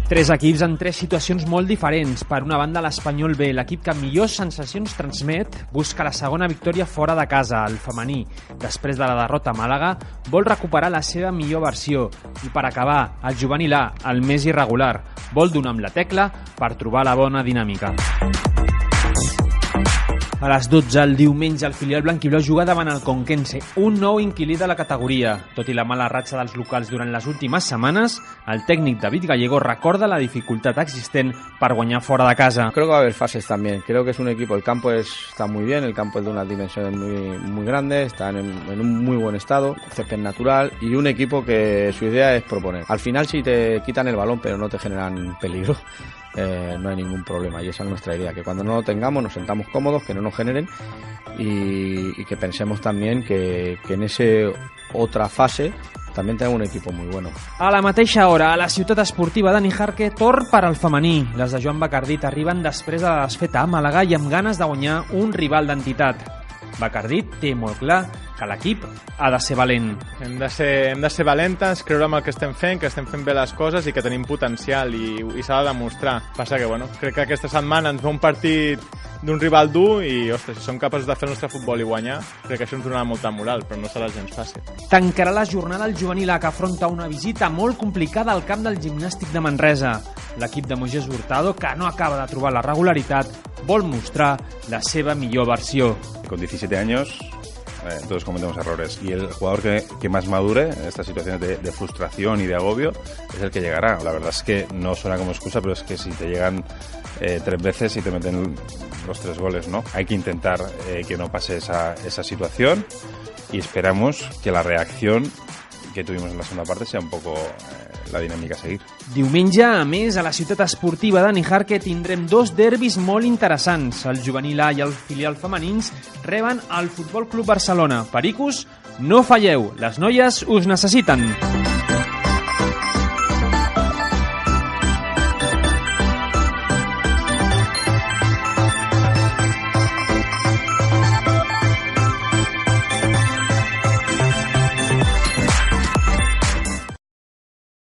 Tres equips en tres situacions molt diferents. Per una banda, l'Espanyol B, l'equip que millors sensacions transmet, busca la segona victòria fora de casa. El femení, després de la derrota a Màlaga, vol recuperar la seva millor versió. I per acabar, el juvenil A, el més irregular, vol donar amb la tecla per trobar la bona dinàmica. A les 12, el diumenge, el filial blanquiblau juga davant el Conquense, un nou inquilí de la categoria. Tot i la mala ratxa dels locals durant les últimes setmanes, el tècnic David Gallego recorda la dificultat existent per guanyar fora de casa. Creo que va a haber fases también. Creo que es un equipo, el campo está muy bien, el campo es de unas dimensiones muy grandes, está en un muy buen estado, césped natural y un equipo que su idea es proponer. Al final si te quitan el balón pero no te generan peligro, no hay ningún problema y esa es nuestra idea, que cuando no lo tengamos nos sentamos cómodos, que no nos generen y que pensemos también que en esa otra fase també tenim un equip molt bueno. A la mateixa hora, a la ciutat esportiva de Nijarque, torn per al femení. Les de Joan Bacardit arriben després de la desfeta a Màlaga i amb ganes de guanyar un rival d'entitat. Bacardit té molt clar que l'equip ha de ser valent. Hem de ser valentes, creure en el que estem fent bé les coses i que tenim potencial i s'ha de demostrar. Passa que, crec que aquesta setmana ens ve un partit d'un rival dur i, ostres, si som capaços de fer el nostre futbol i guanyar, crec que això ens donarà molta moral, però no serà gens fàcil. Tancarà la jornada el juvenil A, que afronta una visita molt complicada al camp del Gimnàstic de Manresa. L'equip de Moisés Hurtado, que no acaba de trobar la regularitat, vol mostrar la seva millor versió. Con 17 años todos cometemos errores y el jugador que más madure en estas situaciones de frustración y de agobio es el que llegará. La verdad es que no suena como excusa, pero es que si te llegan 3 veces y te meten los 3 goles, ¿no? Hay que intentar que no pase esa situación y esperamos que la reacción que tuvimos en la segunda parte sea un poco la dinàmica a seguir. Diumenge, a més, a la ciutat esportiva de Nijarque tindrem 2 derbis molt interessants. El juvenil A i el filial femenins reben el Futbol Club Barcelona. Pericos, no falleu, les noies us necessiten.